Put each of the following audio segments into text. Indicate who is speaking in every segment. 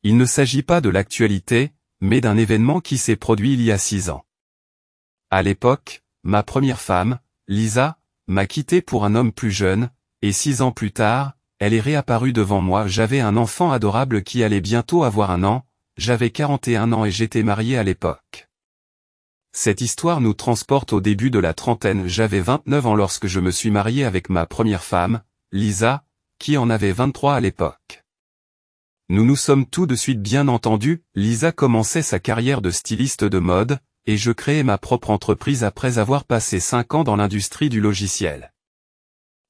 Speaker 1: Il ne s'agit pas de l'actualité, mais d'un événement qui s'est produit il y a 6 ans. À l'époque, ma première femme, Lisa, m'a quitté pour un homme plus jeune, et 6 ans plus tard, elle est réapparue devant moi. J'avais un enfant adorable qui allait bientôt avoir 1 an, j'avais 41 ans et j'étais marié à l'époque. Cette histoire nous transporte au début de la trentaine. J'avais 29 ans lorsque je me suis marié avec ma première femme, Lisa, qui en avait 23 à l'époque. Nous nous sommes tout de suite bien entendus. Lisa commençait sa carrière de styliste de mode, et je créai ma propre entreprise après avoir passé 5 ans dans l'industrie du logiciel.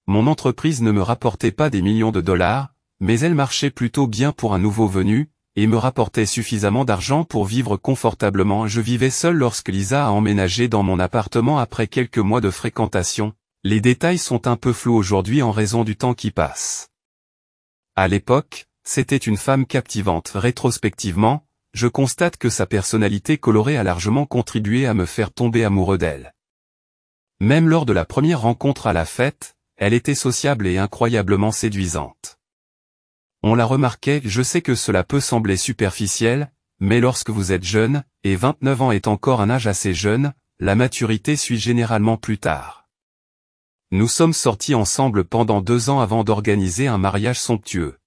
Speaker 1: Mon entreprise ne me rapportait pas des millions de dollars, mais elle marchait plutôt bien pour un nouveau venu, et me rapportait suffisamment d'argent pour vivre confortablement. Je vivais seul lorsque Lisa a emménagé dans mon appartement après quelques mois de fréquentation. Les détails sont un peu flous aujourd'hui en raison du temps qui passe. À l'époque, c'était une femme captivante. Rétrospectivement, je constate que sa personnalité colorée a largement contribué à me faire tomber amoureux d'elle. Même lors de la première rencontre à la fête, elle était sociable et incroyablement séduisante. On la remarquait. Je sais que cela peut sembler superficiel, mais lorsque vous êtes jeune, et 29 ans est encore un âge assez jeune, la maturité suit généralement plus tard. Nous sommes sortis ensemble pendant 2 ans avant d'organiser un mariage somptueux.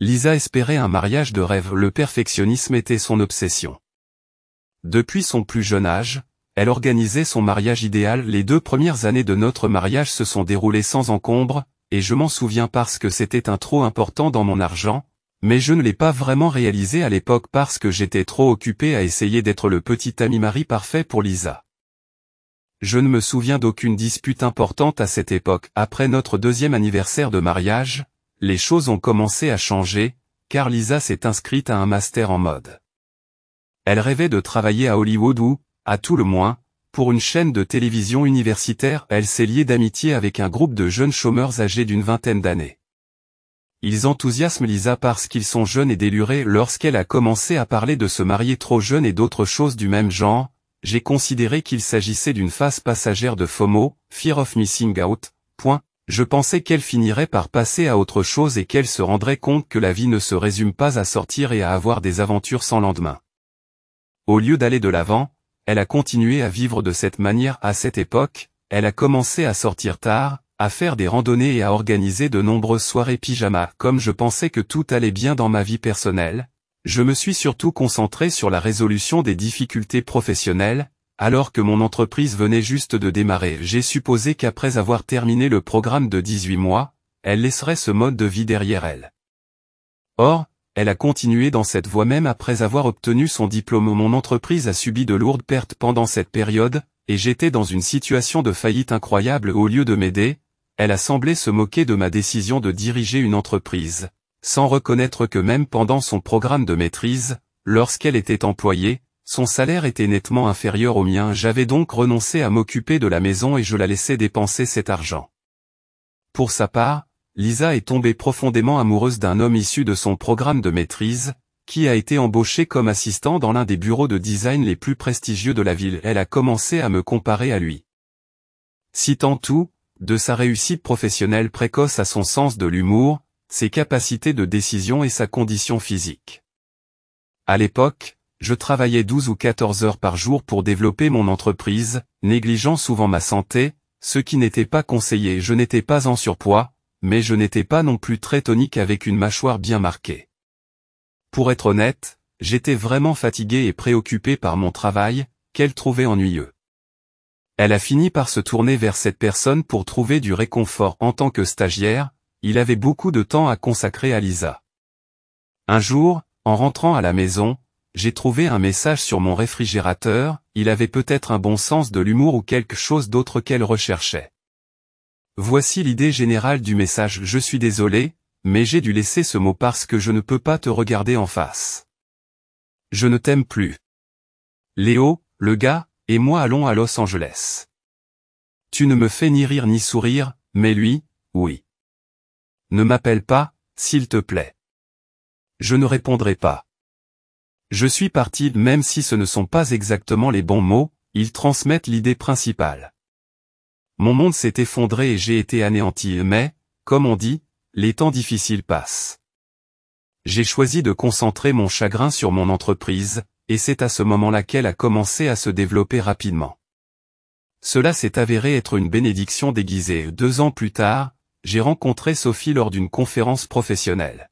Speaker 1: Lisa espérait un mariage de rêve. Le perfectionnisme était son obsession. Depuis son plus jeune âge, elle organisait son mariage idéal. Les 2 premières années de notre mariage se sont déroulées sans encombre, et je m'en souviens parce que c'était un trop important dans mon argent, mais je ne l'ai pas vraiment réalisé à l'époque parce que j'étais trop occupé à essayer d'être le petit ami-mari parfait pour Lisa. Je ne me souviens d'aucune dispute importante à cette époque. Après notre 2e anniversaire de mariage, les choses ont commencé à changer, car Lisa s'est inscrite à un master en mode. Elle rêvait de travailler à Hollywood ou, à tout le moins, pour une chaîne de télévision universitaire. Elle s'est liée d'amitié avec un groupe de jeunes chômeurs âgés d'une vingtaine d'années. Ils enthousiasment Lisa parce qu'ils sont jeunes et délurés. Lorsqu'elle a commencé à parler de se marier trop jeune et d'autres choses du même genre, j'ai considéré qu'il s'agissait d'une phase passagère de FOMO, Fear of Missing Out. Je pensais qu'elle finirait par passer à autre chose et qu'elle se rendrait compte que la vie ne se résume pas à sortir et à avoir des aventures sans lendemain. Au lieu d'aller de l'avant, elle a continué à vivre de cette manière. À cette époque, elle a commencé à sortir tard, à faire des randonnées et à organiser de nombreuses soirées pyjama. Comme je pensais que tout allait bien dans ma vie personnelle, je me suis surtout concentré sur la résolution des difficultés professionnelles. Alors que mon entreprise venait juste de démarrer, j'ai supposé qu'après avoir terminé le programme de 18 mois, elle laisserait ce mode de vie derrière elle. Or, elle a continué dans cette voie même après avoir obtenu son diplôme. Mon entreprise a subi de lourdes pertes pendant cette période, et j'étais dans une situation de faillite incroyable. Au lieu de m'aider, elle a semblé se moquer de ma décision de diriger une entreprise, sans reconnaître que même pendant son programme de maîtrise, lorsqu'elle était employée, son salaire était nettement inférieur au mien. J'avais donc renoncé à m'occuper de la maison et je la laissais dépenser cet argent. Pour sa part, Lisa est tombée profondément amoureuse d'un homme issu de son programme de maîtrise, qui a été embauché comme assistant dans l'un des bureaux de design les plus prestigieux de la ville. Elle a commencé à me comparer à lui. Citant tout, de sa réussite professionnelle précoce à son sens de l'humour, ses capacités de décision et sa condition physique. À l'époque, je travaillais 12 ou 14 heures par jour pour développer mon entreprise, négligeant souvent ma santé, ce qui n'était pas conseillé. Je n'étais pas en surpoids, mais je n'étais pas non plus très tonique avec une mâchoire bien marquée. Pour être honnête, j'étais vraiment fatigué et préoccupé par mon travail, qu'elle trouvait ennuyeux. Elle a fini par se tourner vers cette personne pour trouver du réconfort. En tant que stagiaire, il avait beaucoup de temps à consacrer à Lisa. Un jour, en rentrant à la maison, j'ai trouvé un message sur mon réfrigérateur. Il avait peut-être un bon sens de l'humour ou quelque chose d'autre qu'elle recherchait. Voici l'idée générale du message. Je suis désolé, mais j'ai dû laisser ce mot parce que je ne peux pas te regarder en face. Je ne t'aime plus. Léo, le gars, et moi allons à Los Angeles. Tu ne me fais ni rire ni sourire, mais lui, oui. Ne m'appelle pas, s'il te plaît. Je ne répondrai pas. Je suis parti. Même si ce ne sont pas exactement les bons mots, ils transmettent l'idée principale. Mon monde s'est effondré et j'ai été anéanti, mais, comme on dit, les temps difficiles passent. J'ai choisi de concentrer mon chagrin sur mon entreprise, et c'est à ce moment-là qu'elle a commencé à se développer rapidement. Cela s'est avéré être une bénédiction déguisée. 2 ans plus tard, j'ai rencontré Sophie lors d'une conférence professionnelle.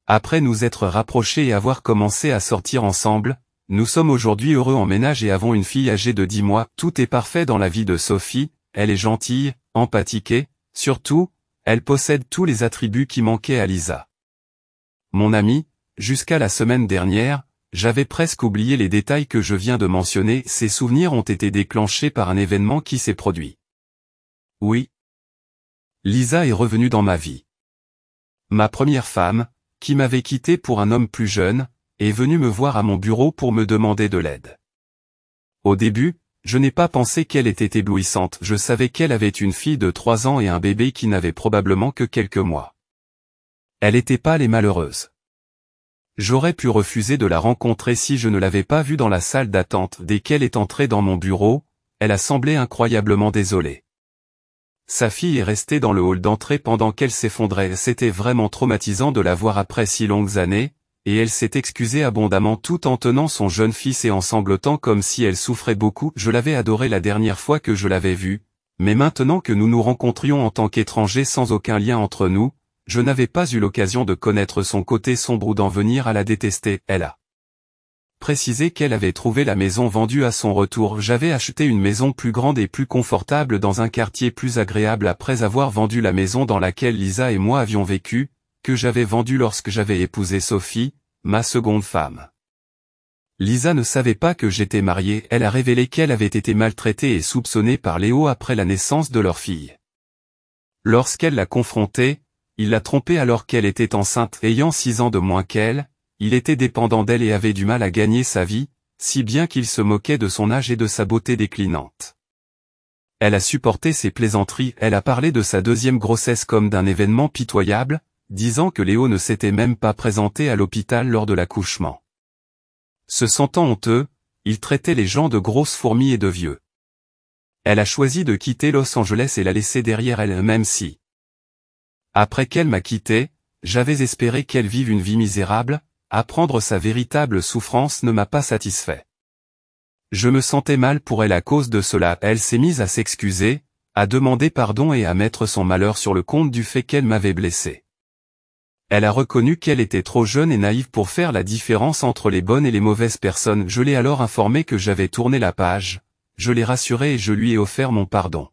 Speaker 1: Après nous être rapprochés et avoir commencé à sortir ensemble, nous sommes aujourd'hui heureux en ménage et avons une fille âgée de 10 mois. Tout est parfait dans la vie de Sophie, elle est gentille, empathique et, surtout, elle possède tous les attributs qui manquaient à Lisa. Mon ami, jusqu'à la semaine dernière, j'avais presque oublié les détails que je viens de mentionner. Ces souvenirs ont été déclenchés par un événement qui s'est produit. Oui. Lisa est revenue dans ma vie. Ma première femme, qui m'avait quitté pour un homme plus jeune, est venue me voir à mon bureau pour me demander de l'aide. Au début, je n'ai pas pensé qu'elle était éblouissante. Je savais qu'elle avait une fille de 3 ans et un bébé qui n'avait probablement que quelques mois. Elle était pâle et malheureuse. J'aurais pu refuser de la rencontrer si je ne l'avais pas vue dans la salle d'attente. Dès qu'elle est entrée dans mon bureau, elle a semblé incroyablement désolée. Sa fille est restée dans le hall d'entrée pendant qu'elle s'effondrait. C'était vraiment traumatisant de la voir après si longues années, et elle s'est excusée abondamment tout en tenant son jeune fils et en sanglotant comme si elle souffrait beaucoup. Je l'avais adorée la dernière fois que je l'avais vue, mais maintenant que nous nous rencontrions en tant qu'étrangers sans aucun lien entre nous, je n'avais pas eu l'occasion de connaître son côté sombre ou d'en venir à la détester. Elle a précisé qu'elle avait trouvé la maison vendue à son retour. J'avais acheté une maison plus grande et plus confortable dans un quartier plus agréable après avoir vendu la maison dans laquelle Lisa et moi avions vécu, que j'avais vendue lorsque j'avais épousé Sophie, ma seconde femme. Lisa ne savait pas que j'étais marié. Elle a révélé qu'elle avait été maltraitée et soupçonnée par Léo après la naissance de leur fille. Lorsqu'elle l'a confronté, il l'a trompée alors qu'elle était enceinte. Ayant 6 ans de moins qu'elle, il était dépendant d'elle et avait du mal à gagner sa vie, si bien qu'il se moquait de son âge et de sa beauté déclinante. Elle a supporté ses plaisanteries. Elle a parlé de sa deuxième grossesse comme d'un événement pitoyable, disant que Léo ne s'était même pas présenté à l'hôpital lors de l'accouchement. Se sentant honteux, il traitait les gens de grosses fourmis et de vieux. Elle a choisi de quitter Los Angeles et l'a laissé derrière elle, même si, après qu'elle m'a quitté, j'avais espéré qu'elle vive une vie misérable. Apprendre sa véritable souffrance ne m'a pas satisfait. Je me sentais mal pour elle à cause de cela. Elle s'est mise à s'excuser, à demander pardon et à mettre son malheur sur le compte du fait qu'elle m'avait blessé. Elle a reconnu qu'elle était trop jeune et naïve pour faire la différence entre les bonnes et les mauvaises personnes. Je l'ai alors informée que j'avais tourné la page, je l'ai rassurée et je lui ai offert mon pardon.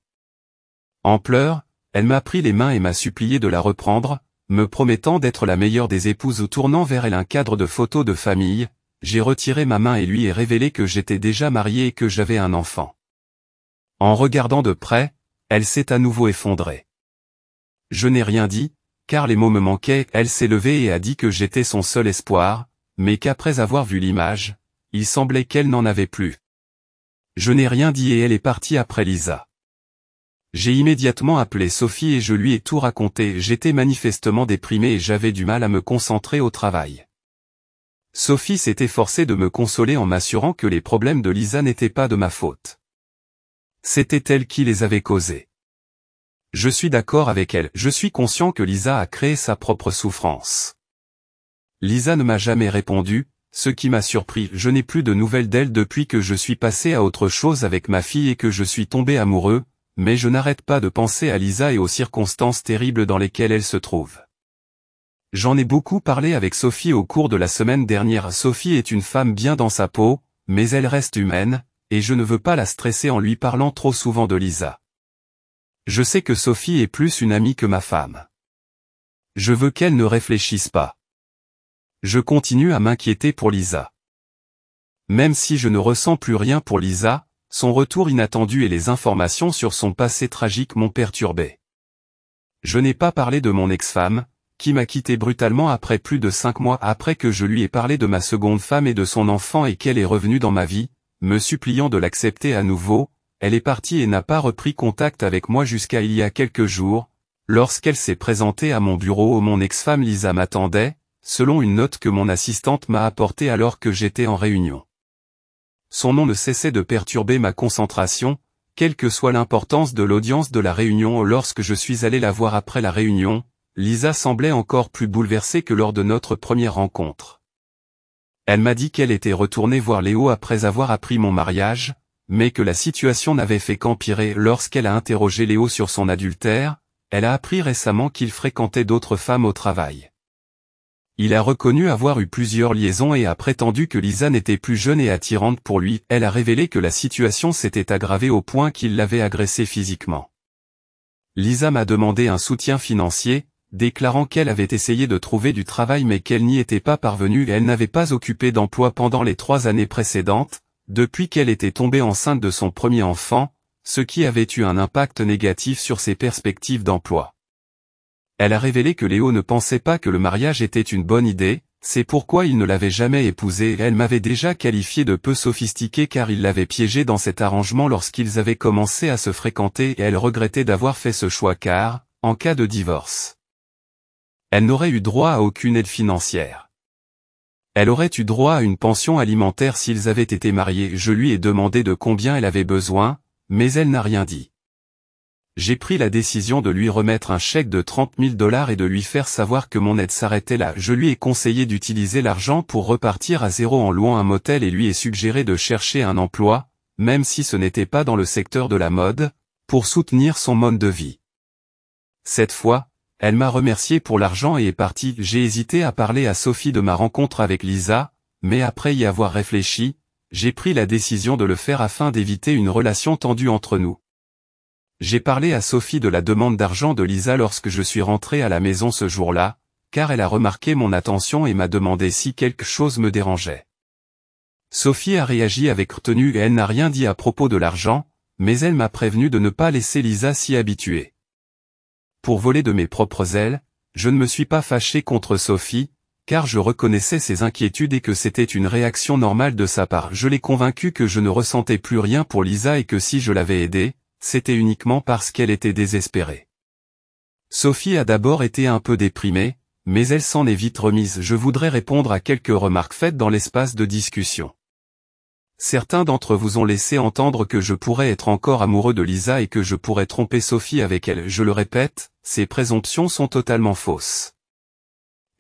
Speaker 1: En pleurs, elle m'a pris les mains et m'a supplié de la reprendre, me promettant d'être la meilleure des épouses. Tournant vers elle un cadre de photos de famille, j'ai retiré ma main et lui ai révélé que j'étais déjà marié et que j'avais un enfant. En regardant de près, elle s'est à nouveau effondrée. Je n'ai rien dit, car les mots me manquaient. Elle s'est levée et a dit que j'étais son seul espoir, mais qu'après avoir vu l'image, il semblait qu'elle n'en avait plus. Je n'ai rien dit et elle est partie après Lisa. J'ai immédiatement appelé Sophie et je lui ai tout raconté. J'étais manifestement déprimé et j'avais du mal à me concentrer au travail. Sophie s'est efforcée de me consoler en m'assurant que les problèmes de Lisa n'étaient pas de ma faute. C'était elle qui les avait causés. Je suis d'accord avec elle. Je suis conscient que Lisa a créé sa propre souffrance. Lisa ne m'a jamais répondu, ce qui m'a surpris. Je n'ai plus de nouvelles d'elle depuis que je suis passé à autre chose avec ma fille et que je suis tombé amoureux, mais je n'arrête pas de penser à Lisa et aux circonstances terribles dans lesquelles elle se trouve. J'en ai beaucoup parlé avec Sophie au cours de la semaine dernière. Sophie est une femme bien dans sa peau, mais elle reste humaine, et je ne veux pas la stresser en lui parlant trop souvent de Lisa. Je sais que Sophie est plus une amie que ma femme. Je veux qu'elle ne réfléchisse pas. Je continue à m'inquiéter pour Lisa. Même si je ne ressens plus rien pour Lisa, son retour inattendu et les informations sur son passé tragique m'ont perturbé. Je n'ai pas parlé de mon ex-femme, qui m'a quitté brutalement après plus de 5 mois après que je lui ai parlé de ma seconde femme et de son enfant et qu'elle est revenue dans ma vie, me suppliant de l'accepter à nouveau. Elle est partie et n'a pas repris contact avec moi jusqu'à il y a quelques jours, lorsqu'elle s'est présentée à mon bureau où mon ex-femme Lisa m'attendait, selon une note que mon assistante m'a apportée alors que j'étais en réunion. Son nom ne cessait de perturber ma concentration, quelle que soit l'importance de l'audience de la réunion. Lorsque je suis allé la voir après la réunion, Lisa semblait encore plus bouleversée que lors de notre première rencontre. Elle m'a dit qu'elle était retournée voir Léo après avoir appris mon mariage, mais que la situation n'avait fait qu'empirer lorsqu'elle a interrogé Léo sur son adultère. Elle a appris récemment qu'il fréquentait d'autres femmes au travail. Il a reconnu avoir eu plusieurs liaisons et a prétendu que Lisa n'était plus jeune et attirante pour lui. Elle a révélé que la situation s'était aggravée au point qu'il l'avait agressée physiquement. Lisa m'a demandé un soutien financier, déclarant qu'elle avait essayé de trouver du travail mais qu'elle n'y était pas parvenue et elle n'avait pas occupé d'emploi pendant les 3 années précédentes, depuis qu'elle était tombée enceinte de son premier enfant, ce qui avait eu un impact négatif sur ses perspectives d'emploi. Elle a révélé que Léo ne pensait pas que le mariage était une bonne idée, c'est pourquoi il ne l'avait jamais épousée. Elle m'avait déjà qualifié de peu sophistiquée car il l'avait piégée dans cet arrangement lorsqu'ils avaient commencé à se fréquenter et elle regrettait d'avoir fait ce choix car, en cas de divorce, elle n'aurait eu droit à aucune aide financière. Elle aurait eu droit à une pension alimentaire s'ils avaient été mariés. Je lui ai demandé de combien elle avait besoin, mais elle n'a rien dit. J'ai pris la décision de lui remettre un chèque de 30 000 $ et de lui faire savoir que mon aide s'arrêtait là. Je lui ai conseillé d'utiliser l'argent pour repartir à zéro en louant un motel et lui ai suggéré de chercher un emploi, même si ce n'était pas dans le secteur de la mode, pour soutenir son mode de vie. Cette fois, elle m'a remercié pour l'argent et est partie. J'ai hésité à parler à Sophie de ma rencontre avec Lisa, mais après y avoir réfléchi, j'ai pris la décision de le faire afin d'éviter une relation tendue entre nous. J'ai parlé à Sophie de la demande d'argent de Lisa lorsque je suis rentré à la maison ce jour-là, car elle a remarqué mon attention et m'a demandé si quelque chose me dérangeait. Sophie a réagi avec retenue et elle n'a rien dit à propos de l'argent, mais elle m'a prévenu de ne pas laisser Lisa s'y habituer. Pour voler de mes propres ailes, je ne me suis pas fâché contre Sophie, car je reconnaissais ses inquiétudes et que c'était une réaction normale de sa part. Je l'ai convaincue que je ne ressentais plus rien pour Lisa et que si je l'avais aidée, c'était uniquement parce qu'elle était désespérée. Sophie a d'abord été un peu déprimée, mais elle s'en est vite remise. Je voudrais répondre à quelques remarques faites dans l'espace de discussion. Certains d'entre vous ont laissé entendre que je pourrais être encore amoureux de Lisa et que je pourrais tromper Sophie avec elle. Je le répète, ces présomptions sont totalement fausses.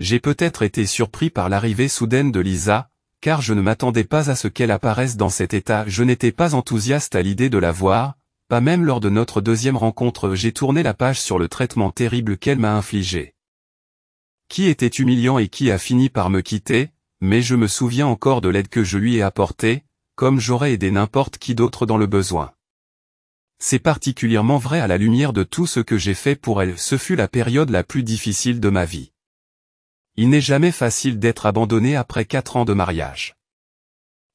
Speaker 1: J'ai peut-être été surpris par l'arrivée soudaine de Lisa, car je ne m'attendais pas à ce qu'elle apparaisse dans cet état. Je n'étais pas enthousiaste à l'idée de la voir, pas même lors de notre deuxième rencontre. J'ai tourné la page sur le traitement terrible qu'elle m'a infligé. Qui était humiliant et qui a fini par me quitter, mais je me souviens encore de l'aide que je lui ai apportée, comme j'aurais aidé n'importe qui d'autre dans le besoin. C'est particulièrement vrai à la lumière de tout ce que j'ai fait pour elle. Ce fut la période la plus difficile de ma vie. Il n'est jamais facile d'être abandonné après 4 ans de mariage.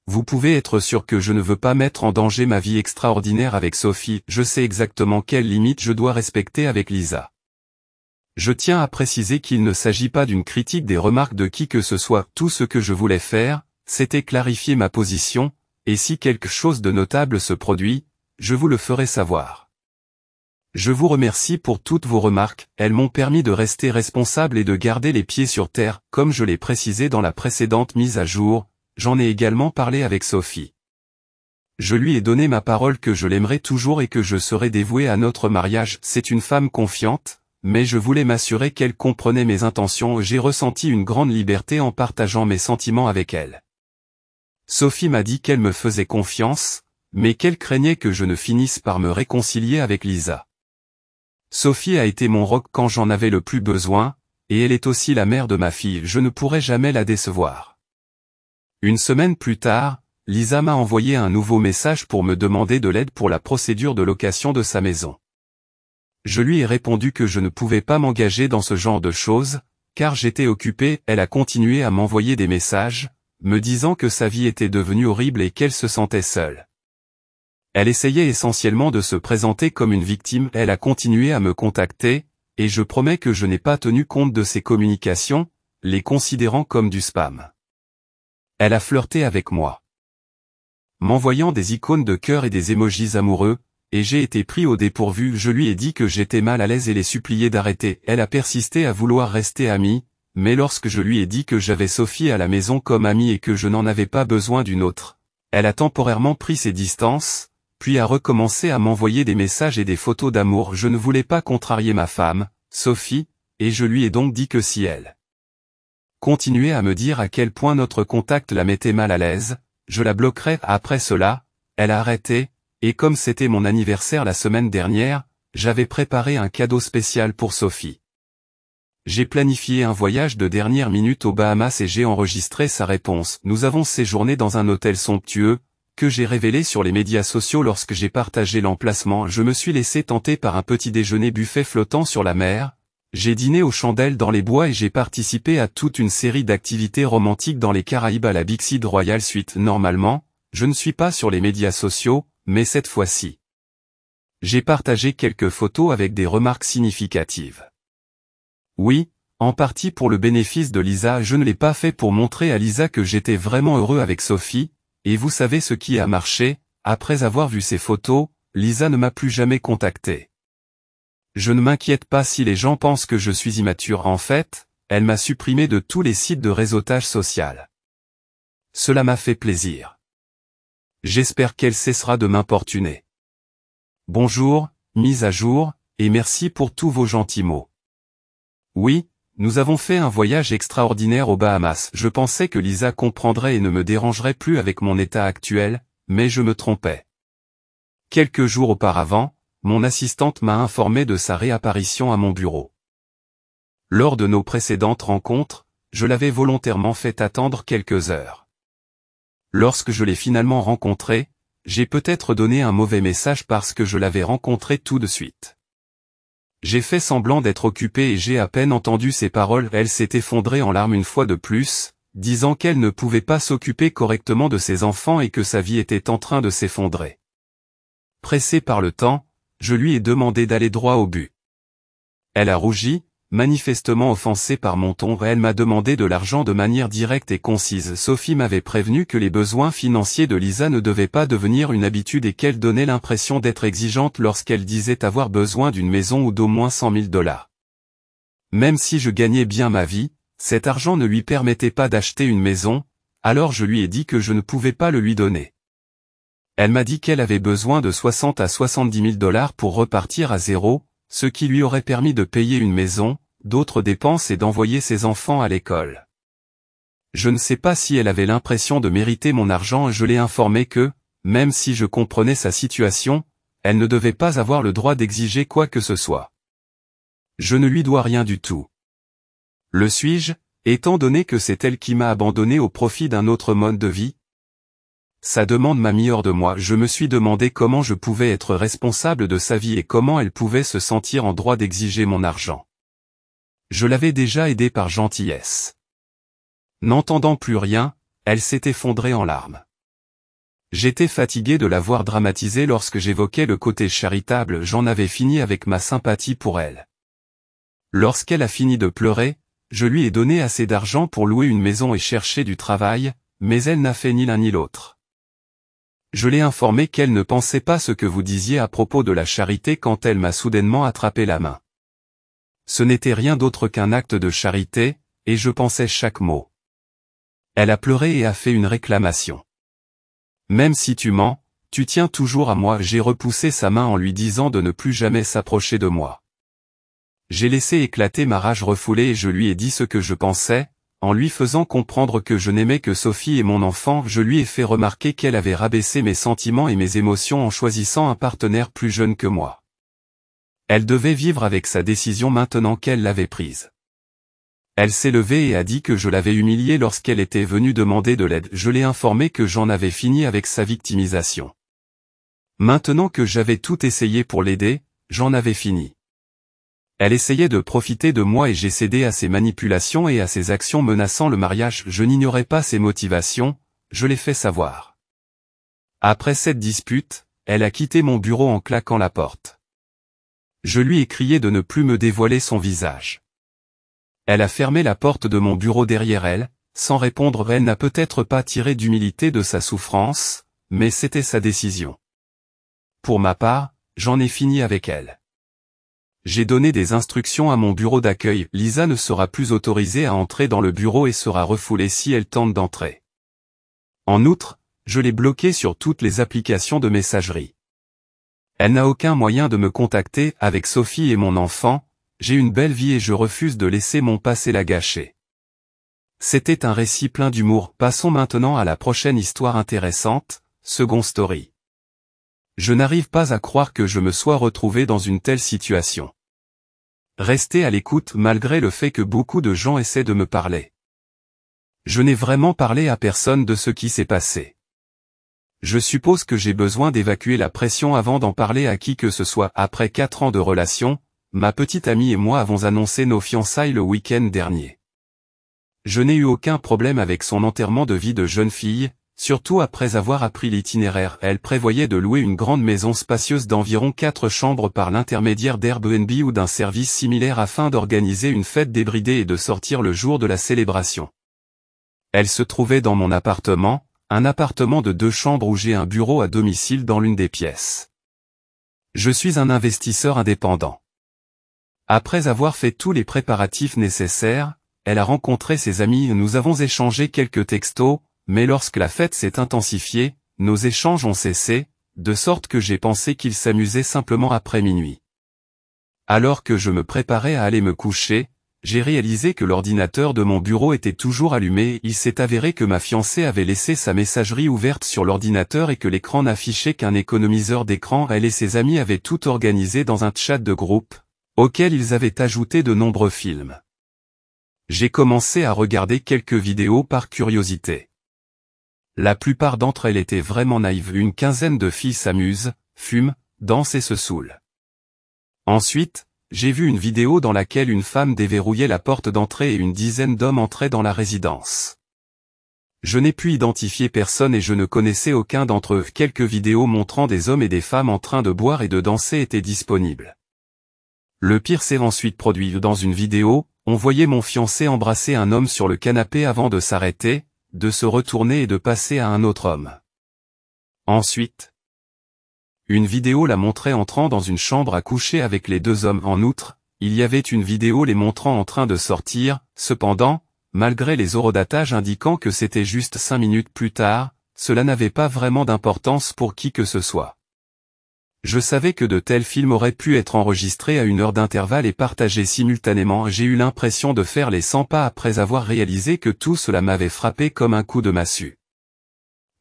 Speaker 1: Vous pouvez être sûr que je ne veux pas mettre en danger ma vie extraordinaire avec Sophie. Je sais exactement quelles limites je dois respecter avec Lisa. Je tiens à préciser qu'il ne s'agit pas d'une critique des remarques de qui que ce soit. Tout ce que je voulais faire, c'était clarifier ma position, et si quelque chose de notable se produit, je vous le ferai savoir. Je vous remercie pour toutes vos remarques, elles m'ont permis de rester responsable et de garder les pieds sur terre. Comme je l'ai précisé dans la précédente mise à jour, j'en ai également parlé avec Sophie. Je lui ai donné ma parole que je l'aimerai toujours et que je serai dévoué à notre mariage. C'est une femme confiante, mais je voulais m'assurer qu'elle comprenait mes intentions. J'ai ressenti une grande liberté en partageant mes sentiments avec elle. Sophie m'a dit qu'elle me faisait confiance, mais qu'elle craignait que je ne finisse par me réconcilier avec Lisa. Sophie a été mon roc quand j'en avais le plus besoin, et elle est aussi la mère de ma fille. Je ne pourrai jamais la décevoir. Une semaine plus tard, Lisa m'a envoyé un nouveau message pour me demander de l'aide pour la procédure de location de sa maison. Je lui ai répondu que je ne pouvais pas m'engager dans ce genre de choses, car j'étais occupé. Elle a continué à m'envoyer des messages, me disant que sa vie était devenue horrible et qu'elle se sentait seule. Elle essayait essentiellement de se présenter comme une victime. Elle a continué à me contacter, et je promets que je n'ai pas tenu compte de ses communications, les considérant comme du spam. Elle a flirté avec moi, m'envoyant des icônes de cœur et des émojis amoureux, et j'ai été pris au dépourvu. Je lui ai dit que j'étais mal à l'aise et l'ai supplié d'arrêter. Elle a persisté à vouloir rester amie, mais lorsque je lui ai dit que j'avais Sophie à la maison comme amie et que je n'en avais pas besoin d'une autre, elle a temporairement pris ses distances, puis a recommencé à m'envoyer des messages et des photos d'amour. Je ne voulais pas contrarier ma femme, Sophie, et je lui ai donc dit que si elle continuait à me dire à quel point notre contact la mettait mal à l'aise, je la bloquerais. Après cela, elle a arrêté, et comme c'était mon anniversaire la semaine dernière, j'avais préparé un cadeau spécial pour Sophie. J'ai planifié un voyage de dernière minute aux Bahamas et j'ai enregistré sa réponse. Nous avons séjourné dans un hôtel somptueux, que j'ai révélé sur les médias sociaux lorsque j'ai partagé l'emplacement. Je me suis laissé tenter par un petit déjeuner buffet flottant sur la mer, j'ai dîné aux chandelles dans les bois et j'ai participé à toute une série d'activités romantiques dans les Caraïbes à la Big Seed Royal Suite. Normalement, je ne suis pas sur les médias sociaux, mais cette fois-ci, j'ai partagé quelques photos avec des remarques significatives. Oui, en partie pour le bénéfice de Lisa. Je ne l'ai pas fait pour montrer à Lisa que j'étais vraiment heureux avec Sophie, et vous savez ce qui a marché, après avoir vu ces photos, Lisa ne m'a plus jamais contacté. Je ne m'inquiète pas si les gens pensent que je suis immature. En fait, elle m'a supprimé de tous les sites de réseautage social. Cela m'a fait plaisir. J'espère qu'elle cessera de m'importuner. Bonjour, mise à jour, et merci pour tous vos gentils mots. Oui, nous avons fait un voyage extraordinaire aux Bahamas. Je pensais que Lisa comprendrait et ne me dérangerait plus avec mon état actuel, mais je me trompais. Quelques jours auparavant, mon assistante m'a informé de sa réapparition à mon bureau. Lors de nos précédentes rencontres, je l'avais volontairement fait attendre quelques heures. Lorsque je l'ai finalement rencontrée, j'ai peut-être donné un mauvais message parce que je l'avais rencontrée tout de suite. J'ai fait semblant d'être occupé et j'ai à peine entendu ses paroles. Elle s'est effondrée en larmes une fois de plus, disant qu'elle ne pouvait pas s'occuper correctement de ses enfants et que sa vie était en train de s'effondrer. Pressée par le temps, je lui ai demandé d'aller droit au but. Elle a rougi, manifestement offensée par mon ton. Elle m'a demandé de l'argent de manière directe et concise. Sophie m'avait prévenu que les besoins financiers de Lisa ne devaient pas devenir une habitude et qu'elle donnait l'impression d'être exigeante lorsqu'elle disait avoir besoin d'une maison ou d'au moins 100 000 $. Même si je gagnais bien ma vie, cet argent ne lui permettait pas d'acheter une maison, alors je lui ai dit que je ne pouvais pas le lui donner. Elle m'a dit qu'elle avait besoin de 60 à 70 000 $ pour repartir à zéro, ce qui lui aurait permis de payer une maison, d'autres dépenses et d'envoyer ses enfants à l'école. Je ne sais pas si elle avait l'impression de mériter mon argent et je l'ai informée que, même si je comprenais sa situation, elle ne devait pas avoir le droit d'exiger quoi que ce soit. Je ne lui dois rien du tout. Le suis-je, étant donné que c'est elle qui m'a abandonné au profit d'un autre mode de vie? Sa demande m'a mis hors de moi. Je me suis demandé comment je pouvais être responsable de sa vie et comment elle pouvait se sentir en droit d'exiger mon argent. Je l'avais déjà aidée par gentillesse. N'entendant plus rien, elle s'est effondrée en larmes. J'étais fatigué de la voir dramatiser lorsque j'évoquais le côté charitable. J'en avais fini avec ma sympathie pour elle. Lorsqu'elle a fini de pleurer, je lui ai donné assez d'argent pour louer une maison et chercher du travail, mais elle n'a fait ni l'un ni l'autre. Je l'ai informée qu'elle ne pensait pas ce que vous disiez à propos de la charité quand elle m'a soudainement attrapé la main. Ce n'était rien d'autre qu'un acte de charité, et je pensais chaque mot. Elle a pleuré et a fait une réclamation. Même si tu mens, tu tiens toujours à moi. J'ai repoussé sa main en lui disant de ne plus jamais s'approcher de moi. J'ai laissé éclater ma rage refoulée et je lui ai dit ce que je pensais, en lui faisant comprendre que je n'aimais que Sophie et mon enfant. Je lui ai fait remarquer qu'elle avait rabaissé mes sentiments et mes émotions en choisissant un partenaire plus jeune que moi. Elle devait vivre avec sa décision maintenant qu'elle l'avait prise. Elle s'est levée et a dit que je l'avais humiliée lorsqu'elle était venue demander de l'aide. Je l'ai informée que j'en avais fini avec sa victimisation. Maintenant que j'avais tout essayé pour l'aider, j'en avais fini. Elle essayait de profiter de moi et j'ai cédé à ses manipulations et à ses actions menaçant le mariage. Je n'ignorais pas ses motivations, je l'ai fait savoir. Après cette dispute, elle a quitté mon bureau en claquant la porte. Je lui ai crié de ne plus me dévoiler son visage. Elle a fermé la porte de mon bureau derrière elle, sans répondre. Elle n'a peut-être pas tiré d'humilité de sa souffrance, mais c'était sa décision. Pour ma part, j'en ai fini avec elle. J'ai donné des instructions à mon bureau d'accueil. Lisa ne sera plus autorisée à entrer dans le bureau et sera refoulée si elle tente d'entrer. En outre, je l'ai bloquée sur toutes les applications de messagerie. Elle n'a aucun moyen de me contacter. Avec Sophie et mon enfant, j'ai une belle vie et je refuse de laisser mon passé la gâcher. C'était un récit plein d'humour. Passons maintenant à la prochaine histoire intéressante, second story. Je n'arrive pas à croire que je me sois retrouvé dans une telle situation. Restez à l'écoute malgré le fait que beaucoup de gens essaient de me parler. Je n'ai vraiment parlé à personne de ce qui s'est passé. Je suppose que j'ai besoin d'évacuer la pression avant d'en parler à qui que ce soit. Après 4 ans de relation, ma petite amie et moi avons annoncé nos fiançailles le week-end dernier. Je n'ai eu aucun problème avec son enterrement de vie de jeune fille, surtout après avoir appris l'itinéraire. Elle prévoyait de louer une grande maison spacieuse d'environ 4 chambres par l'intermédiaire d'Airbnb ou d'un service similaire afin d'organiser une fête débridée et de sortir le jour de la célébration. Elle se trouvait dans mon appartement, un appartement de 2 chambres où j'ai un bureau à domicile dans l'une des pièces. Je suis un investisseur indépendant. Après avoir fait tous les préparatifs nécessaires, elle a rencontré ses amis et nous avons échangé quelques textos, mais lorsque la fête s'est intensifiée, nos échanges ont cessé, de sorte que j'ai pensé qu'ils s'amusaient simplement après minuit. Alors que je me préparais à aller me coucher, j'ai réalisé que l'ordinateur de mon bureau était toujours allumé. Il s'est avéré que ma fiancée avait laissé sa messagerie ouverte sur l'ordinateur et que l'écran n'affichait qu'un économiseur d'écran. Elle et ses amis avaient tout organisé dans un chat de groupe, auquel ils avaient ajouté de nombreux films. J'ai commencé à regarder quelques vidéos par curiosité. La plupart d'entre elles étaient vraiment naïves. Une quinzaine de filles s'amusent, fument, dansent et se saoulent. Ensuite, j'ai vu une vidéo dans laquelle une femme déverrouillait la porte d'entrée et une dizaine d'hommes entraient dans la résidence. Je n'ai pu identifier personne et je ne connaissais aucun d'entre eux. Quelques vidéos montrant des hommes et des femmes en train de boire et de danser étaient disponibles. Le pire s'est ensuite produit. Dans une vidéo, on voyait mon fiancé embrasser un homme sur le canapé avant de s'arrêter, de se retourner et de passer à un autre homme. Ensuite, une vidéo la montrait entrant dans une chambre à coucher avec les 2 hommes. En outre, il y avait une vidéo les montrant en train de sortir. Cependant, malgré les horodatages indiquant que c'était juste 5 minutes plus tard, cela n'avait pas vraiment d'importance pour qui que ce soit. Je savais que de tels films auraient pu être enregistrés à 1 heure d'intervalle et partagés simultanément. J'ai eu l'impression de faire les 100 pas après avoir réalisé que tout cela m'avait frappé comme un coup de massue.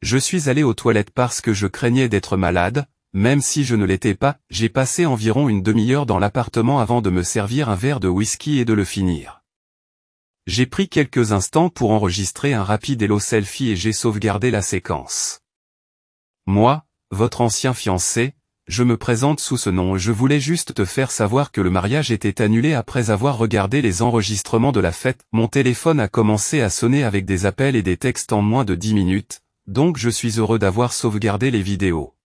Speaker 1: Je suis allé aux toilettes parce que je craignais d'être malade, même si je ne l'étais pas. J'ai passé environ une demi-heure dans l'appartement avant de me servir un verre de whisky et de le finir. J'ai pris quelques instants pour enregistrer un rapide hello selfie et j'ai sauvegardé la séquence. Moi, votre ancien fiancé, je me présente sous ce nom. Je voulais juste te faire savoir que le mariage était annulé après avoir regardé les enregistrements de la fête. Mon téléphone a commencé à sonner avec des appels et des textes en moins de 10 minutes, donc je suis heureux d'avoir sauvegardé les vidéos.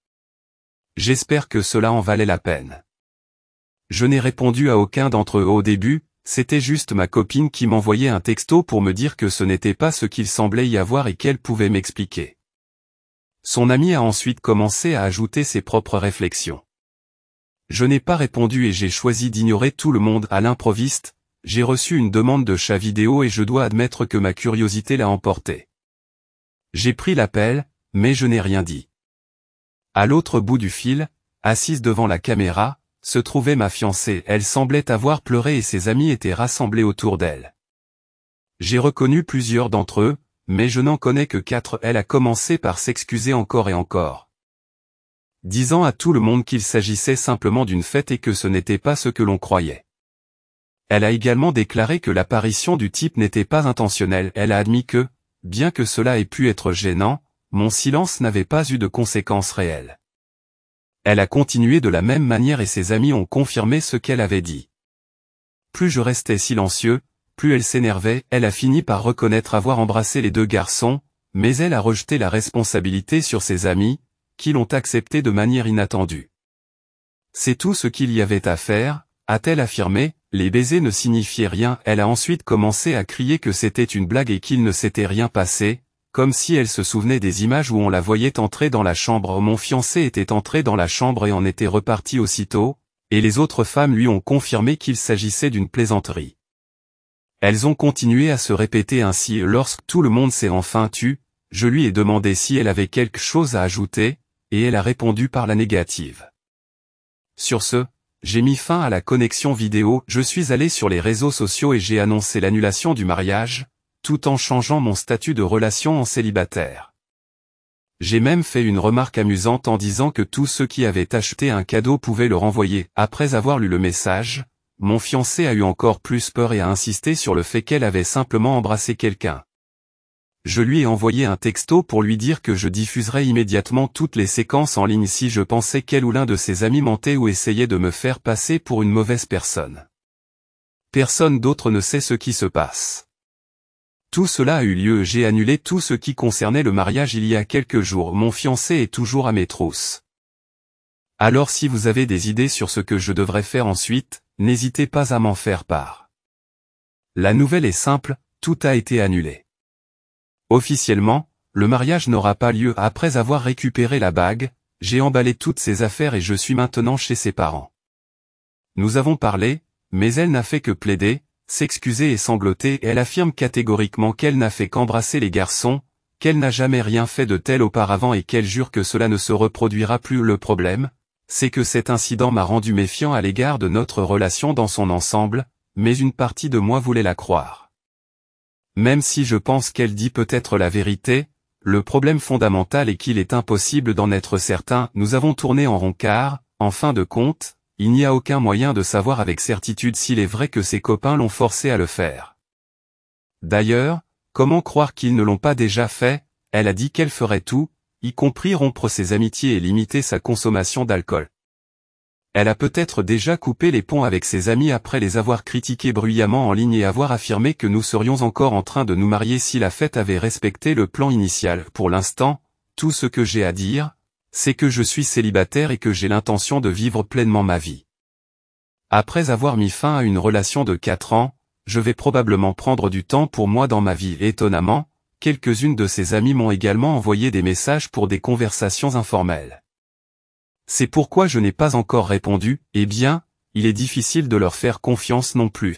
Speaker 1: J'espère que cela en valait la peine. Je n'ai répondu à aucun d'entre eux au début, c'était juste ma copine qui m'envoyait un texto pour me dire que ce n'était pas ce qu'il semblait y avoir et qu'elle pouvait m'expliquer. Son ami a ensuite commencé à ajouter ses propres réflexions. Je n'ai pas répondu et j'ai choisi d'ignorer tout le monde. À l'improviste, j'ai reçu une demande de chat vidéo et je dois admettre que ma curiosité l'a emporté. J'ai pris l'appel, mais je n'ai rien dit. À l'autre bout du fil, assise devant la caméra, se trouvait ma fiancée. Elle semblait avoir pleuré et ses amis étaient rassemblés autour d'elle. J'ai reconnu plusieurs d'entre eux, mais je n'en connais que 4. Elle a commencé par s'excuser encore et encore, disant à tout le monde qu'il s'agissait simplement d'une fête et que ce n'était pas ce que l'on croyait. Elle a également déclaré que l'apparition du type n'était pas intentionnelle. Elle a admis que, bien que cela ait pu être gênant, mon silence n'avait pas eu de conséquences réelles. Elle a continué de la même manière et ses amis ont confirmé ce qu'elle avait dit. Plus je restais silencieux, plus elle s'énervait. Elle a fini par reconnaître avoir embrassé les 2 garçons, mais elle a rejeté la responsabilité sur ses amis, qui l'ont accepté de manière inattendue. C'est tout ce qu'il y avait à faire, a-t-elle affirmé. Les baisers ne signifiaient rien. Elle a ensuite commencé à crier que c'était une blague et qu'il ne s'était rien passé, comme si elle se souvenait des images où on la voyait entrer dans la chambre. Mon fiancé était entré dans la chambre et en était reparti aussitôt, et les autres femmes lui ont confirmé qu'il s'agissait d'une plaisanterie. Elles ont continué à se répéter ainsi. Lorsque tout le monde s'est enfin tu, je lui ai demandé si elle avait quelque chose à ajouter, et elle a répondu par la négative. Sur ce, j'ai mis fin à la connexion vidéo, je suis allé sur les réseaux sociaux et j'ai annoncé l'annulation du mariage, tout en changeant mon statut de relation en célibataire. J'ai même fait une remarque amusante en disant que tous ceux qui avaient acheté un cadeau pouvaient le renvoyer. Après avoir lu le message, mon fiancé a eu encore plus peur et a insisté sur le fait qu'elle avait simplement embrassé quelqu'un. Je lui ai envoyé un texto pour lui dire que je diffuserais immédiatement toutes les séquences en ligne si je pensais qu'elle ou l'un de ses amis mentait ou essayait de me faire passer pour une mauvaise personne. Personne d'autre ne sait ce qui se passe. Tout cela a eu lieu, j'ai annulé tout ce qui concernait le mariage il y a quelques jours, mon fiancé est toujours à mes trousses. Alors si vous avez des idées sur ce que je devrais faire ensuite, n'hésitez pas à m'en faire part. La nouvelle est simple, tout a été annulé. Officiellement, le mariage n'aura pas lieu. Après avoir récupéré la bague, j'ai emballé toutes ses affaires et je suis maintenant chez ses parents. Nous avons parlé, mais elle n'a fait que plaider, s'excuser et sangloter. Elle affirme catégoriquement qu'elle n'a fait qu'embrasser les garçons, qu'elle n'a jamais rien fait de tel auparavant et qu'elle jure que cela ne se reproduira plus. Le problème, c'est que cet incident m'a rendu méfiant à l'égard de notre relation dans son ensemble, mais une partie de moi voulait la croire. Même si je pense qu'elle dit peut-être la vérité, le problème fondamental est qu'il est impossible d'en être certain. Nous avons tourné en rond car, en fin de compte, il n'y a aucun moyen de savoir avec certitude s'il est vrai que ses copains l'ont forcé à le faire. D'ailleurs, comment croire qu'ils ne l'ont pas déjà fait? Elle a dit qu'elle ferait tout, y compris rompre ses amitiés et limiter sa consommation d'alcool. Elle a peut-être déjà coupé les ponts avec ses amis après les avoir critiqués bruyamment en ligne et avoir affirmé que nous serions encore en train de nous marier si la fête avait respecté le plan initial. Pour l'instant, tout ce que j'ai à dire, c'est que je suis célibataire et que j'ai l'intention de vivre pleinement ma vie. Après avoir mis fin à une relation de 4 ans, je vais probablement prendre du temps pour moi dans ma vie. Étonnamment, quelques-unes de ses amies m'ont également envoyé des messages pour des conversations informelles. C'est pourquoi je n'ai pas encore répondu. Eh bien, il est difficile de leur faire confiance non plus.